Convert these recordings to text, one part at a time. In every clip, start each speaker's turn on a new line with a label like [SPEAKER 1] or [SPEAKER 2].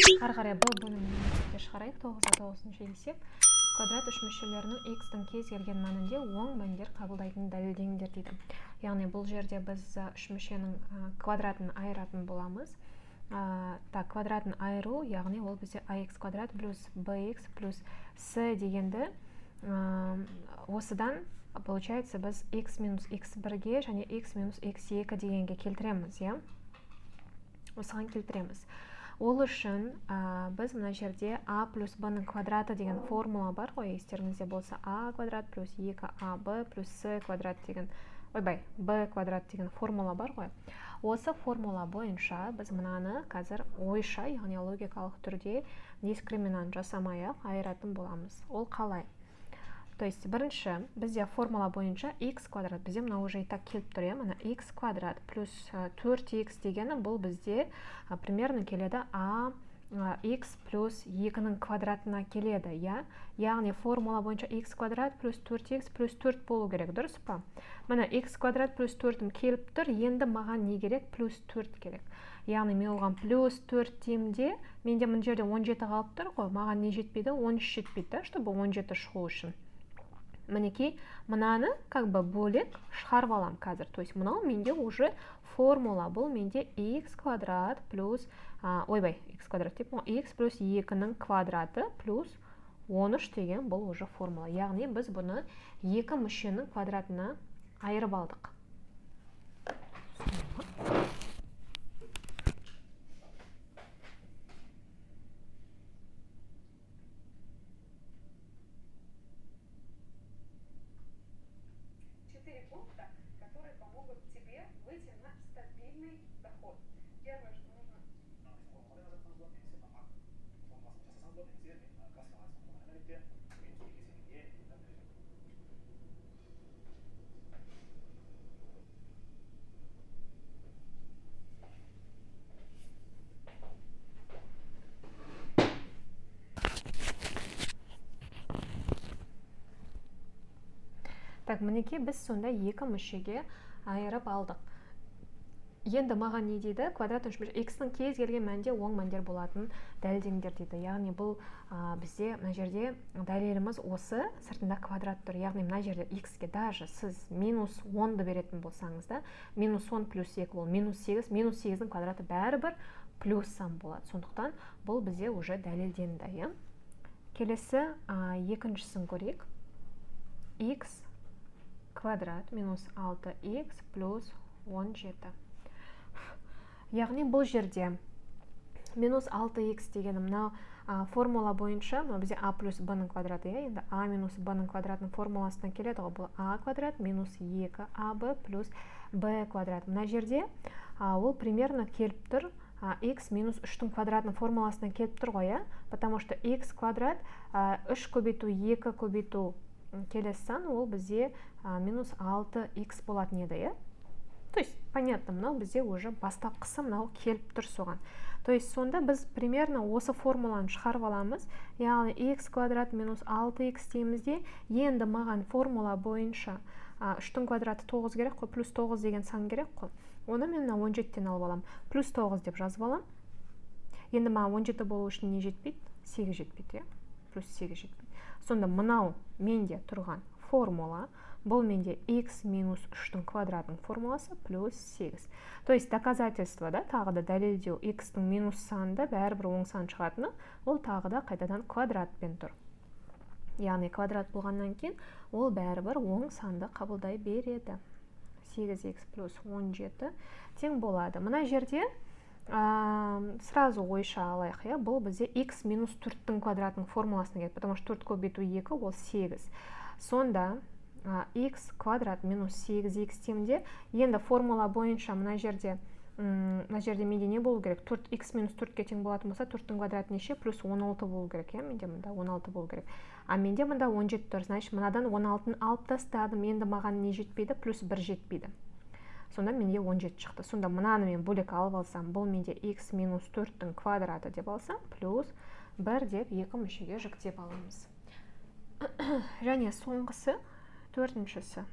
[SPEAKER 1] Ары қарай b бөлімін есепке шығарайық. 9-ға 9-шы есеп. Квадрат үш мүшелерінің x-тің кез келген мәнінде оң мәндер қабылдайтынын дәлелдеңдер дейді. Яғни бұл жерде біз үш мүшенің квадратын айыратын боламыз. Квадратын айыру, яғни ол бізде ax квадрат плюс bx плюс c дегенді осыдан получается біз x минус x1-ге және x минус x2 дегенге келтіреміз, иә? Осыған келтіреміз. Ол үшін біз мына жерде a плюс b-ның квадраты деген формула бар ғой, естеріңізде болса a квадрат плюс 2ab плюс c квадрат деген, b квадрат деген формула бар ғой. Осы формула бойынша біз мынаны қазір ойша, яғни логикалық түрде дискриминант жасамай-ақ айыратын боламыз. Ол қалай? То есть бірінші бізде формула бойынша x квадрат, бізде мына уже и так келіп тұр, мына x квадрат плюс 4x дегені бұл бізде примерно келеді x плюс 2-ның квадратына келеді, иә? Яғни формула бойынша x квадрат плюс 4x плюс 4 болу керек, дұрыс па? Мына x квадрат плюс 4-ім келіп тұр, енді маған не керек? Плюс 4 керек. Яғни мен оған плюс 4 деймде, менде мына жерде 17 қалып тұр ғой, маған не жетпейді? 13 жетпейді, чтобы 17 шығу үшін. Мінекей, мынаны как бы бөлек шығарып алам қазір. То есть мынау менде уже формула, бұл менде x квадрат плюс, x квадрат деп, x плюс 2-ның квадраты плюс 13 деген бұл уже формула. Яғни біз бұны екі мүшенің квадратына айырып алдық. Так, мінекей біз сонда екі мүшеге айырып алдық. Енді маған не дейді? Квадрат үш мүше x-ның кез келген мәнде оң мәндер болатын дәлелдеңдер дейді. Яғни бұл бізде мына жерде дәлеліміз осы, сыртында квадрат тұр. Яғни мына жерде x-ге даже сіз минус 10-ды беретін болсаңыз да, минус 10 плюс 2 ол минус 8, минус 8-дің квадраты бәрібір плюс сан болады. Сондықтан бұл бізде уже дәлелденді. Келесі екіншісін көрейік. X квадрат минус 6x плюс 17. Яғни бұл жерде минус 6x деген мынау формула бойынша, бізде a плюс b-ның квадраты, енді a минус b-ның квадратының формуласына келеді ғой, бұл a квадрат минус 2ab плюс b квадрат. Мына жерде ол примерно келіп тұр, x минус 3-дің квадратының формуласына келіп тұр ғой, потому что x квадрат 3 көбейту 2 көбейту келесі сан, ол бізде минус 6x болатын еді, То есть, понятно, мынау бізде уже бастапқысы мынау келіп тұр соған. То есть, сонда біз примерно осы формуланы шығарып аламыз. Яғни x квадрат минус 6x деймізде, енді маған формула бойынша 3-дің квадраты 9 керек қой, плюс 9 деген сан керек қой. Оны мен 17-тен алып алам. Плюс 9 деп жазып алам. Енді маған 17 болу үшін не жетпейді? 8 жетпейді, плюс 8 жетпейді. Сонда мынау менде тұрған формула, бұл менде x минус 3-дің квадратының формуласы плюс 8. То есть доказательство, тағы да дәлелдеу x-тің минус санында бәрібір оң сан шығатыны, ол тағы да қайтадан квадратпен тұр. Яғни квадрат болғаннан кейін, ол бәрібір оң санды қабылдай береді. 8x плюс 17 тең болады. Мына жерде сразу ойша алайық, бұл бізде x минус 4-тің квадратының формуласына келеді, потому что 4 көбейту 2 ол 8. Сонда x квадрат минус 8x темде, енді формула бойынша мына жерде менде не болу керек? x минус 4-ке тең болатын болса, 4-тің квадраты неше? Плюс 16 болу керек, менде мында 16 болу керек. А менде мында 17 тұр, значит, мынадан 16-ны алып тастадым, енді маған не жетпейді? Плюс 1 жетпейді. Сонда менде 17 шықты. Сонда мынаны мен бөлек алып алсам, бұл менде x минус 4-тің квадраты деп алсам, плюс 1 деп екі мүшеге жүктеп аламыз. Және соңғысы, төртіншісі,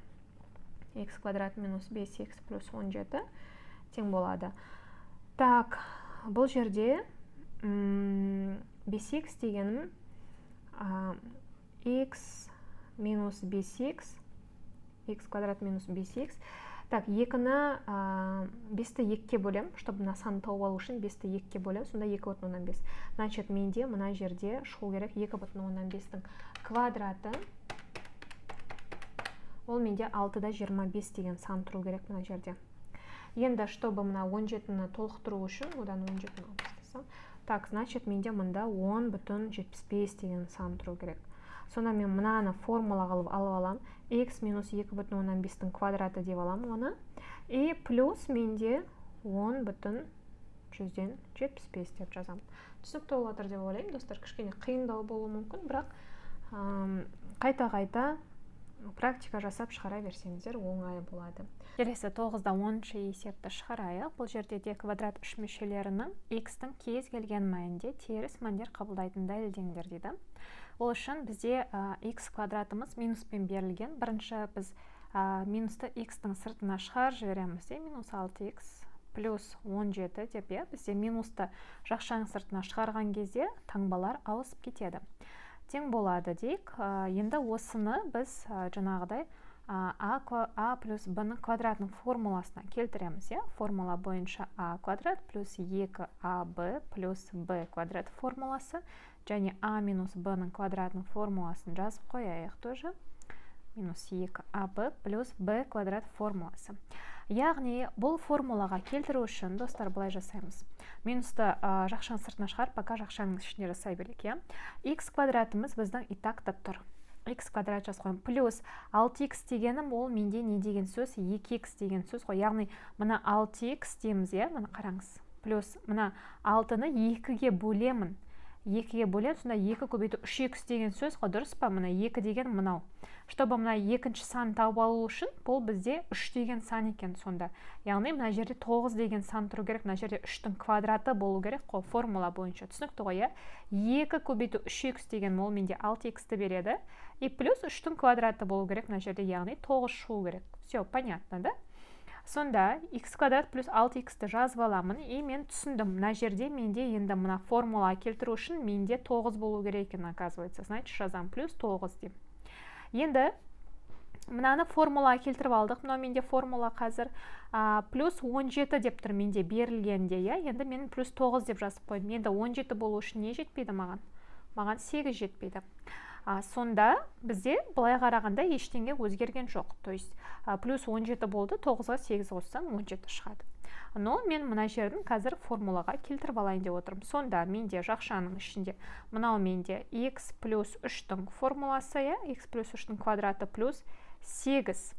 [SPEAKER 1] x квадрат минус 5x плюс 17 тең болады. Так, бұл жерде 5x дегенім x минус 5x, x квадрат минус 5x. Так, 2-ні 5-ті 2-ке бөлем, чтобы мына санды тауып алу үшін 5-ті 2-ке бөлем, сонда 2,5. Значит, менде мына жерде шығу керек 2,5-тің квадраты. Ол менде 6-да 25 деген сан тұру керек мына жерде. Енді, чтобы мына 17-ні толықтыру үшін, одан 17-ні алып тастасам. Так, значит, менде мында 10,75 деген сан тұру керек. Сонда мен мынаны формула қылып алып алам. X минус 2,5-тің квадраты деп алам оны. И плюс менде 10,75 деп жазам. Түсінікті болып жатыр деп ойлаймын, достар. Кішкене қиындау болуы мүмкін, бірақ қайта-қайта практика жасап шығара берсеңіздер оңай болады. Келесі 9-да 10-шы есепті шығарайық. Бұл жерде де квадрат үш мүшелерінің x-тің кез келген мәнінде теріс мәндер қабылдайтын дәлелдеңдер дейді. Ол үшін бізде x квадратымыз минуспен берілген. Бірінші біз минусты x-тің сыртына шығарып жібереміз. Минус 6x плюс 17 деп, бізде минусты жақшаның сыртына шығарған кезде таңбалар ауысып кетеді. Тең болады дейік. Енді осыны біз жаңағыдай a плюс b-ның квадратының формуласына келтіреміз. Формула бойынша a квадрат плюс 2ab плюс b квадрат формуласы және a минус b-ның квадратының формуласын жазып қояйық тоже. Минус 2ab плюс b квадрат формуласы. Яғни, бұл формулаға келтіру үшін, достар, бұлай жасаймыз. Минусты жақшаның сыртына шығарып, пока жақшаның ішінде жасай берейік. X квадратымыз біздің итакта тұр. X квадрат жаз қойым. Плюс 6x дегенім, ол менде не деген сөз? 2x деген сөз қой. Яғни, мына 6x дейміз, мына қараңыз. Плюс мына 6-ны 2-ге бөлемін. 2-ге бөлем, сонда 2 көбейту 3x деген сөз қой, дұрыс па? Мына 2 деген мынау. Чтобы мына екінші сан тауып алу үшін, бұл бізде 3 деген сан екен сонда. Яғни, мына жерде 9 деген сан тұру керек, мына жерде 3-тің квадраты болу керек қой, формула бойынша. Түсінікті ғой, 2 көбейту 3x деген ол менде 6x-ті береді. И плюс 3-тің квадраты болу керек мына жерде, яғни 9 шығу керек. Все, понятно, да? Сонда x квадрат плюс 6x-ті жазып аламын. И мен түсіндім, мына жерде менде енді мына формула келтіру үшін менде 9 болу керек екен, оказывается. Значит, жазам плюс 9 деп. Енді мынаны формула келтіріп алдық. Мынау менде формула қазір плюс 17 деп тұр менде берілгенде. Енді мен плюс 9 деп жазып қойдым. Енді 17 болу үшін не жетпейді маған? Маған 8 жетпейді. Сонда бізде былай қарағанда ештеңе өзгерген жоқ. То есть плюс 17 болды, 9-ға 8 қоссам 17 шығады. Но мен мына жердің қазір формулаға келтіріп алайын деп отырмын. Сонда менде жақшаның ішінде мынау менде x плюс 3-тің формуласы, x плюс 3-тің квадраты плюс 8.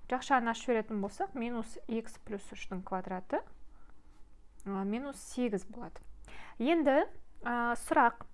[SPEAKER 1] Жақшаны ашып беретін болсақ, минус x плюс 3-тің квадраты минус 8 болады. Енді сұрақ.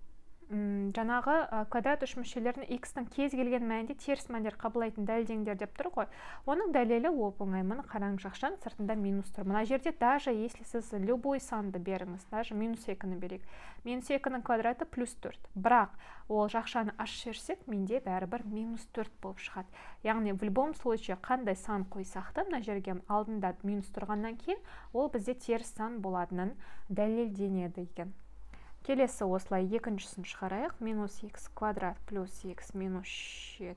[SPEAKER 1] Жаңағы квадрат үш мүшелерін x-тің кез келген мәнінде теріс мәндер қабылдайтын дәлелдеңдер деп тұр ғой. Оның дәлелі оп-оңай. Мына қараң жақшаның сыртында минус тұр. Мына жерде даже если сіз любой санды беріңіз, даже минус 2-ні берейік. Минус 2-нің квадраты плюс 4. Бірақ ол жақшаны ашып жіберсек, менде бәрібір минус 4 болып шығады. Яғни в любом случае қандай сан қойсақ та, мына жерге алдында минус тұрғаннан кейін, ол бізде теріс сан боладынын дәлелденеді екен. Келесі осылай екіншісін шығарайық. Минус x квадрат плюс x минус 7.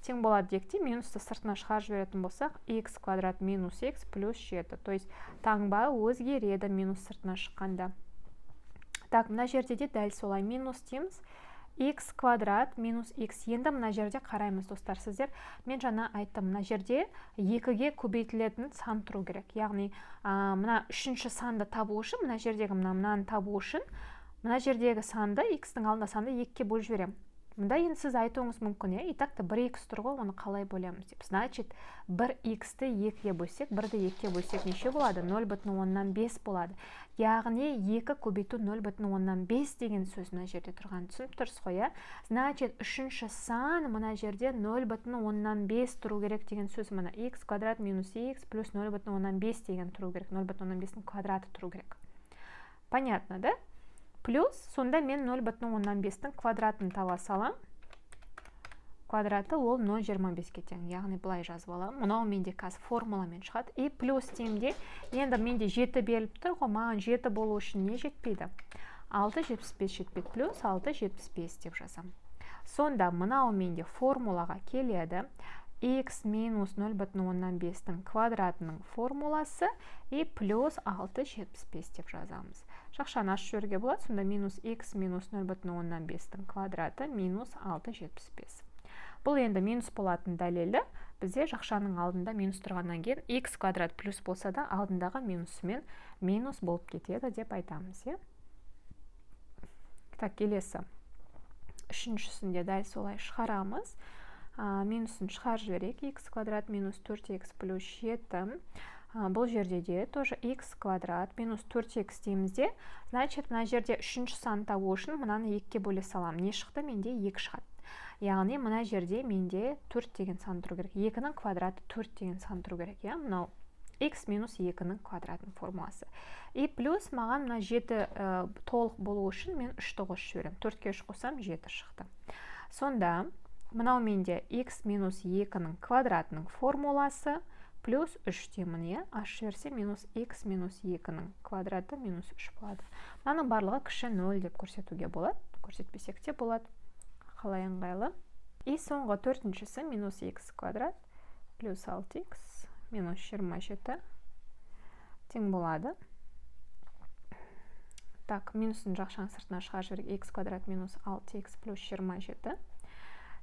[SPEAKER 1] Тең болады декте, минусты сыртына шығарып жіберетін болсақ, x квадрат минус x плюс 7. То есть таңба өзгереді минус сыртына шыққанда. Так, мына жерде де дәл солай минус дейміз. X квадрат минус x. Енді мына жерде қараймыз, достар, сіздер. Мен жаңа айттым, мына жерде 2-ге көбейтілетін сан тұру керек. Яғни, мына үшінші санды табу үшін, мына жердегі мынаны табу үшін, мына жердегі санды, x-тің алдында санды 2-ке бөліп жіберем. Мұнда енді сіз айтуыңыз мүмкін, итакта 1x тұр ғой, оны қалай бөлеміз деп. Значит, 1x-ті 2-ге бөлсек, 1-ді 2-ге бөлсек неше болады? 0,5 болады. Яғни 2 көбейту 0,5 деген сөз мына жерде тұрған. Түсініп тұрсыз ғой, Значит, үшінші сан мына жерде 0,5 тұру керек деген сөз. Мына x квадрат минус x плюс 0,5 деген тұру керек. 0,5-ның квадраты тұру керек. Понятно, да? Плюс, сонда мен 0,5-тің квадратын таба салам. Квадраты ол 0,25-ке тең. Яғни былай жазып алам. Мұнау менде қазір формуламен шығады. И плюс деймде, енді менде 7 беріліп тұр ғой, маған 7 болу үшін не жетпейді? 6,75 жетпейді, плюс 6,75 деп жазам. Сонда мынау менде формулаға келеді. X минус 0,5-тің квадратының формуласы и плюс 6,75 деп жазамыз. Шақшаны ашып жіберуге болады, сонда минус x минус 0,5-тің квадраты минус 6,75. Бұл енді минус болатын дәлелі. Бізде жақшаның алдында минус тұрғаннан кейін x квадрат плюс болса да алдындағы минусымен минус болып кетеді деп айтамыз. Так, келесі. Үшіншісінде дәл солай шығарамыз. Минусын шығарып жіберейік. X квадрат минус 4x плюс 7. Бұл жерде де тоже x квадрат минус 4x деймізде. Значит, мына жерде үшінші сан табу үшін мынаны 2-ке бөле салам. Не шықты? Менде 2 шығады. Яғни мына жерде менде 4 деген сан тұру керек. 2-нің квадраты 4 деген сан тұру керек. Мынау x минус 2-нің квадратының формуласы. И плюс маған мына 7 толық болу үшін мен 3-ті қосып жіберем. 4-ке 3 қосам 7 шықты. Сонда мынау менде x минус 2-нің квадратының формуласы плюс 3 деймін, ашып жіберсе минус x минус 2-нің квадраты минус 3 болады. Мынаның барлығы кіші 0 деп көрсетуге болады. Көрсетпесек те болады. Қалай ыңғайлы. И соңғы төртіншісі минус x квадрат плюс 6x минус 27 тең болады. Так, минусын жақшаның сыртына шығарып жіберейік. X квадрат минус 6x плюс 27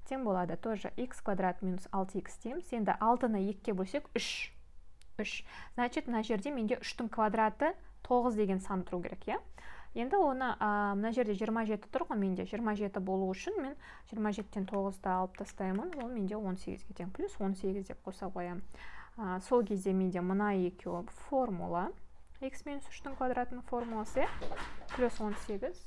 [SPEAKER 1] тең болады. Тоже x квадрат минус 6x дейміз. Енді 6-ны 2-ке бөлсек 3. Значит, мына жерде менде 3-тің квадраты 9 деген сан тұру керек, Енді оны мына жерде 27 тұр ғой, менде 27 болу үшін мен 27-тен 9-ды алып тастаймын. Ол менде 18-ге тең, плюс 18 деп қоса қоям. Сол кезде менде мына екеуі формула. X минус 3-тің квадратының формуласы плюс 18.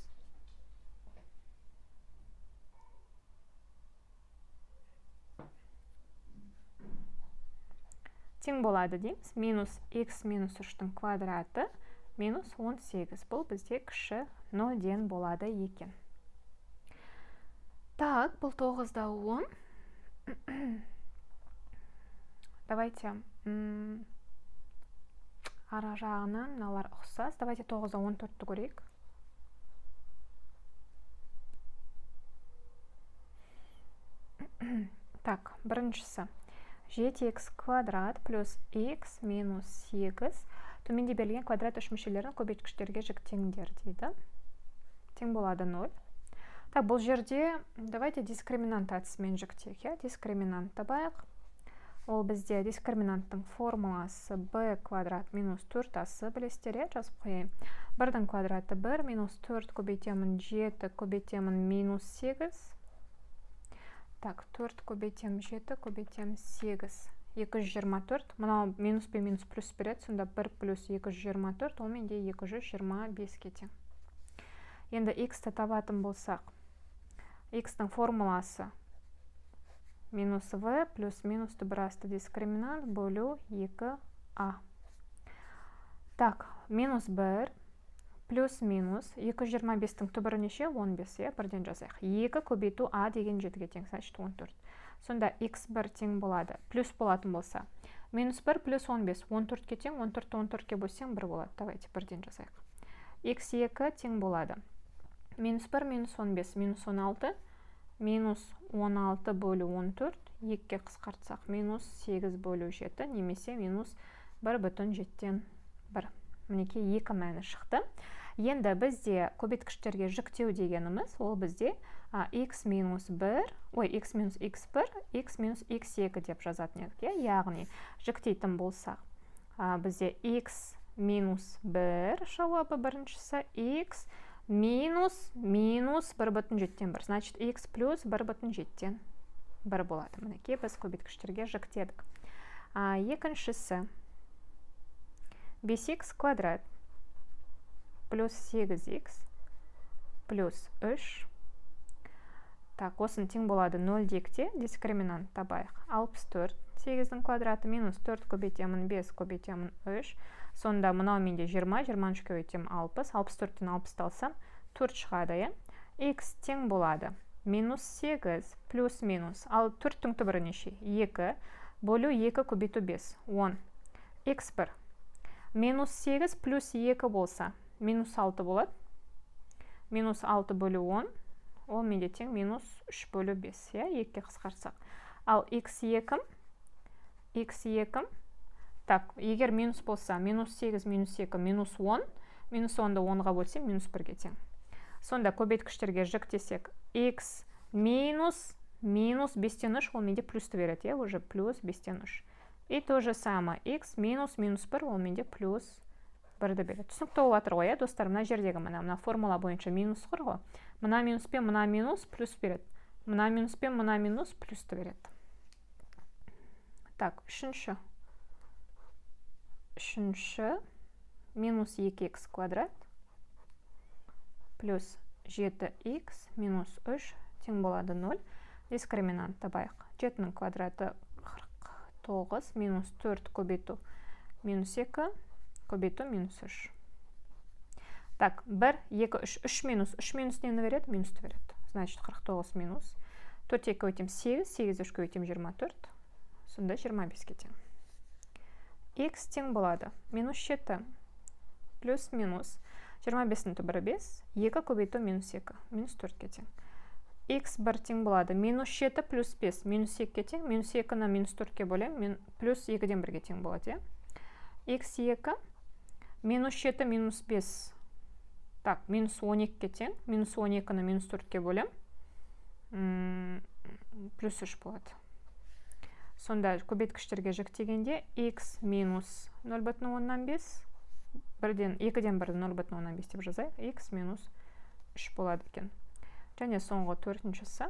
[SPEAKER 1] Тең болады дейміз. Минус x минус 3-тің квадраты минус 18. Бұл бізде кіші 0-ден болады екен. Так, бұл 9-да 10. Давайте ара жағынан мыналар ұқсас. Давайте 9-да 14-ті көрейік. Так, біріншісі 7x квадрат плюс x минус 8. Төменде берілген квадрат үш мүшелерін көбейткіштерге жіктеңдер дейді. Тең болады 0. Так, бұл жерде давайте дискриминант әдісімен жіктейік. Дискриминант табайық. Ол бізде дискриминанттың формуласы b квадрат минус 4асы білесіздер, жазып қойайын. 1-дің квадраты 1, минус 4 көбейтемін 7, көбейтемін минус 8. Так, 4 көбейтем 7, көбейтем 8. 224. Мынау минус пен минус плюс береді. Сонда 1 плюс 224, ол менде 225 кетен. Енді x-ті табатын болсақ, x-дің формуласы минус v плюс минусты бір асты дискриминант бөлу 2a. Так, минус 1 плюс минус 225-тің түбірі неше? 15, бірден жазайық. 2 көбейту a деген 7-ге тең, значит 14. Сонда x1 тең болады. Плюс болатын болса. Минус 1 плюс 15. 14-ке тең, 14-14-ке бөлсең 1 болады. Давайте бірден жазайық. x2 тең болады. Минус 1 минус 15. Минус 16. Минус 16 бөлу 14. 2-ке қысқартсақ минус 8 бөлу 7. Немесе минус 1,7-1. Мінеке 2 мәні шықты. Енді бізде көбейткіштерге жіктеу дегеніміз, ол бізде x минус 1, x минус x1, x минус x2 деп жазатын едік. Яғни жіктейтін болсақ, бізде x минус 1 жауабы біріншісі, x минус 1,7-1. Значит, x плюс 1,7-1 болады. Мінеке біз көбейткіштерге жіктедік. Екіншісі 5x квадрат плюс 8x плюс 3. Так, осын тең болады 0 декте, дискриминант табайық. 64. 8-дің квадраты минус 4 көбейтемін 5 көбейтемін 3. Сонда мынау менде 20, 23 көбейтемін 60. 64-тен 60 алсам 4 шығады, x тең болады. Минус 8 плюс минус. Ал 4-тің түбірі неше? 2 бөлу 2 көбейту 5. 10. x1. Минус 8 плюс 2 болса, минус 6 болады. минус 6 бөлі 10, ол менде тең минус 3 бөлі 5, иә, 2-ке қысқарсақ. Ал x2, так, егер минус болса, минус 8, минус 2, минус 10, минус 10-ды 10-ға бөлсем, минус 1-ге тең. Сонда көбейткіштерге жіктесек, x минус 5-тен 3, ол менде плюсті береді, иә, уже плюс 5-тен 3. И то же самое, x минус 1, ол менде плюс 1-ді береді. Түсінікті болып жатыр ғой, иә, достар, мына жердегі мына формула бойынша минус құр ғой. Мына минус пен мына минус плюс береді. Мына минус пен мына минус плюсті береді. Так, үшінші минус 2x квадрат плюс 7x минус 3 тең болады 0. Дискриминант табайық. 7-нің квадраты 49 минус 4 көбейту минус 2 көбейту минус 3. Так, 1, 2, 3. 3 минус нені береді? Минусты береді. Значит, 49 минус. 4 2 өтем 8, 8 3 өтем 24. Сонда 25-ке тең. X тең болады. Минус 7 плюс минус. 25-ның түбірі 5. 2 көбейту минус 2. Минус 4-ке тең. X 1 тең болады. Минус 7 плюс 5. Минус 2-ке тең. Минус 2-ні минус 4-ке бөлем. Плюс 2-ден 1-ге тең болады. X 2. Минус 7 минус 5. Так, минус 12-ке тең. Минус 12-ні минус 4-ке бөлем. Плюс 3 болады. Сонда көбейткіштерге жіктегенде x минус 0,5, 2-ден 1-ді 0,5 деп жазайық. X минус 3 болады екен. Және соңғы төртіншісі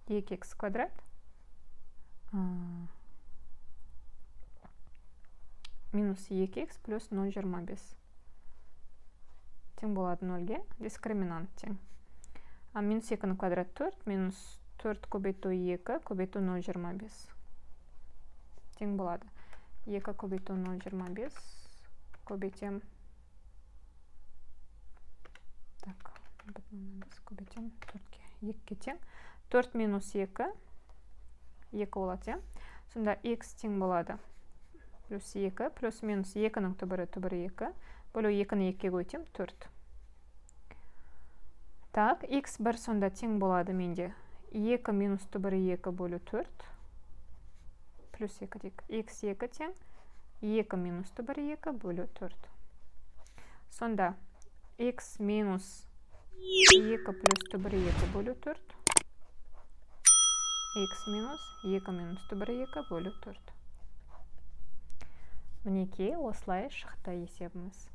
[SPEAKER 1] 2x квадрат минус 2x плюс 0,25 тең болады 0-ге. Дискриминант тең. Минус 2-нің квадрат 4, минус 4 көбейту 2 көбейту 0,25 тең болады. 2 көбейту 0,25 көбейтем. Так, көбейтем 4-ке. 2-ке тең. 4 минус 2, 2 болады. Сонда x тең болады. Плюс 2, плюс минус 2-нің түбірі 2. Бөлу 2-ні 2-ге өтем 4. Так, x1 сонда тең болады менде. 2 минус түбірі 2 бөлу 4. Плюс 2 дейік. x2 тең. 2 минус түбірі 2 бөлу 4. Сонда x минус 2 плюс түбірі 2 бөлу 4. X минус 2 минус түбірі 2 бөлу 4. Мінекей осылай шықты есебіміз.